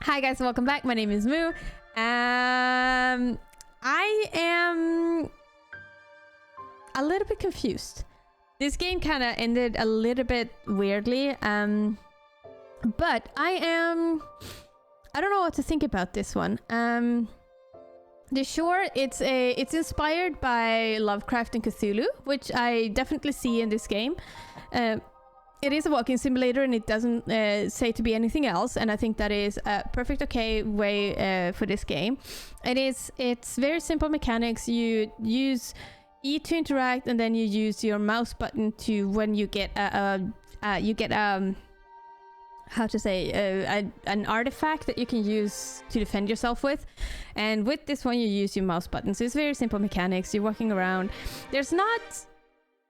Hi guys, welcome back. My name is Moo. I am a little bit confused. This game kind of ended a little bit weirdly, but I don't know what to think about this one. It's inspired by Lovecraft and Cthulhu, which I definitely see in this game. It is a walking simulator and it doesn't say to be anything else, and I think that is a perfect okay way for this game. It's very simple mechanics. You use E to interact, and then you use your mouse button to when you get an artifact that you can use to defend yourself with, and with this one you use your mouse button. So it's very simple mechanics. You're walking around.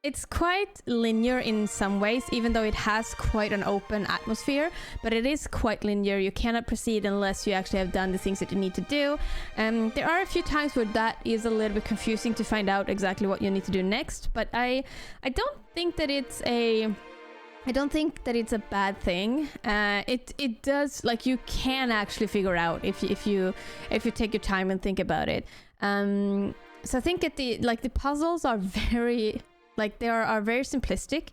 It's quite linear in some ways, even though it has quite an open atmosphere, but it is quite linear. You cannot proceed unless you actually have done the things that you need to do. There are a few times where that is a little bit confusing to find out exactly what you need to do next, but I don't think that it's a bad thing. It does, like, you can actually figure out if you take your time and think about it. So I think that the puzzles are very, like, they are very simplistic.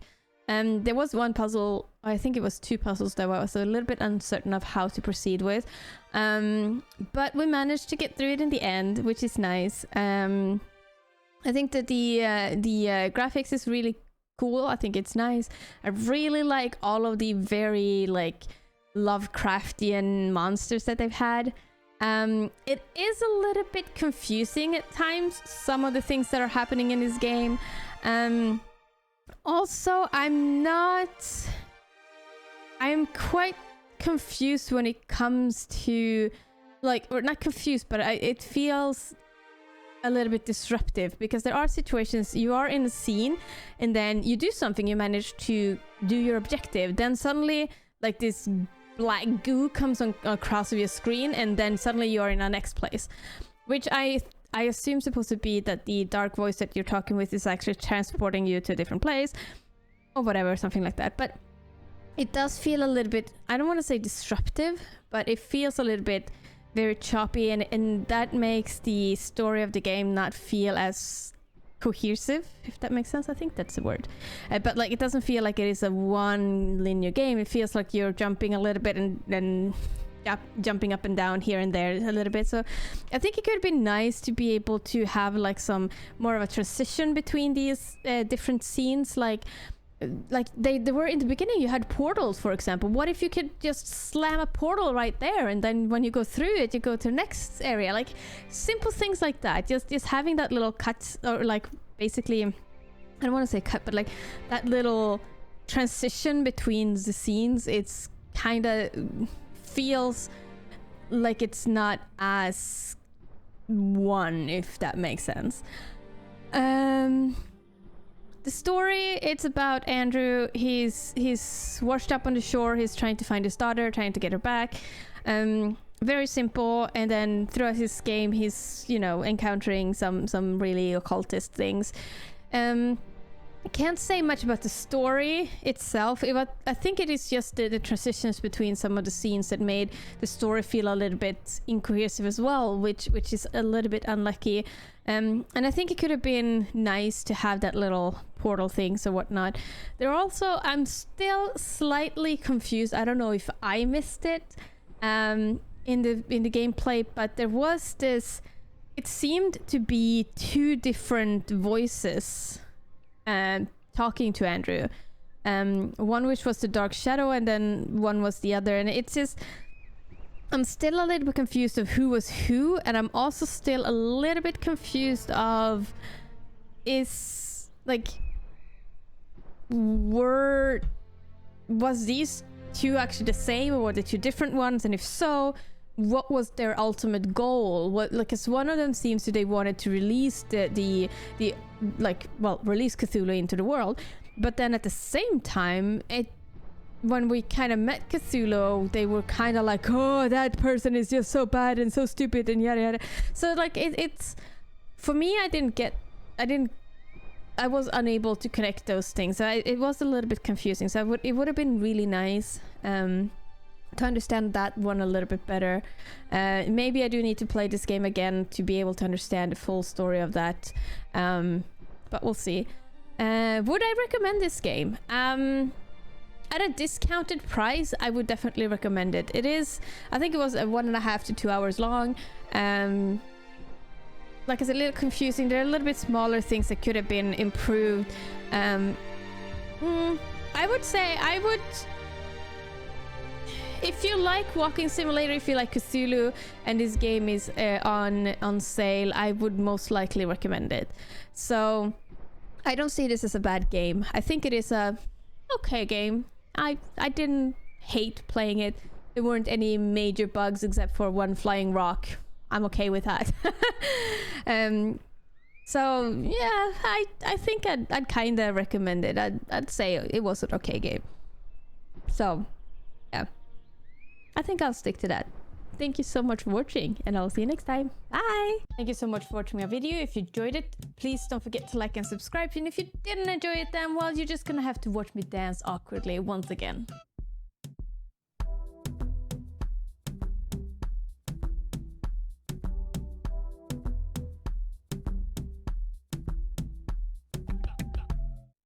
There was one puzzle, I think it was two puzzles that I was a little bit uncertain of how to proceed with. But we managed to get through it in the end, which is nice. I think that the graphics is really cool. I think it's nice. I really like all of the very, like, Lovecraftian monsters that they've had. It is a little bit confusing at times, some of the things that are happening in this game. Also, I'm quite confused when it comes to, like, or not confused, but it feels a little bit disruptive, because there are situations you are in a scene and then you do something, you manage to do your objective, then suddenly, like, this black goo comes across your screen, and then suddenly you are in our next place, which I assume supposed to be that the dark voice that you're talking with is actually transporting you to a different place or whatever, something like that. But it does feel a little bit, I don't want to say disruptive, but it feels a little bit very choppy, and that makes the story of the game not feel as cohesive, if that makes sense. I think that's the word. But, like, it doesn't feel like it is a one linear game. It feels like you're jumping a little bit and then jumping up and down here and there a little bit. So I think it could be nice to be able to have, like, some more of a transition between these different scenes, like they were in the beginning. You had portals, for example. What if you could just slam a portal right there, and then when you go through it, you go to the next area? Like, simple things like that. Just having that little cut, or, like, basically, I don't want to say cut, but, like, that little transition between the scenes. It's kind of feels like it's not as one, if that makes sense. The story, it's about Andrew. He's washed up on the shore. He's trying to find his daughter, trying to get her back. Very simple. And then throughout his game, he's, you know, encountering some really occultist things. I can't say much about the story itself. I think it is just the transitions between some of the scenes that made the story feel a little bit incohesive as well, which is a little bit unlucky. And I think it could have been nice to have that little portal things or whatnot. I'm still slightly confused. I don't know if I missed it in the gameplay, but there was this. It seemed to be two different voices talking to Andrew. One which was the Dark Shadow, and then one was the other. And it's just, I'm still a little bit confused of who was who, and I'm also still a little bit confused of, was these two actually the same, or were they two different ones? And if so, what was their ultimate goal? Because one of them seems to, they wanted to release release Cthulhu into the world, but then at the same time, when we kind of met Cthulhu, they were kind of like, oh, that person is just so bad and so stupid and yada yada. So, like, it's, for me, I was unable to connect those things. So it was a little bit confusing. So it would have been really nice to understand that one a little bit better. Maybe I do need to play this game again to be able to understand the full story of that. But we'll see. Would I recommend this game? At a discounted price, I would definitely recommend it. It is, I think it was 1.5 to 2 hours long. Like it's a little confusing. There are a little bit smaller things that could have been improved. I would say if you like Walking Simulator, if you like Cthulhu, and this game is on sale, I would most likely recommend it. So I don't see this as a bad game. I think it is a okay game. I didn't hate playing it. There weren't any major bugs except for one flying rock. I'm okay with that. So yeah, I think I'd kind of recommend it. I'd say it was an okay game. So yeah, I think I'll stick to that. Thank you so much for watching, and I'll see you next time. Bye! Thank you so much for watching my video. If you enjoyed it, please don't forget to like and subscribe. And if you didn't enjoy it, then well, you're just gonna have to watch me dance awkwardly once again.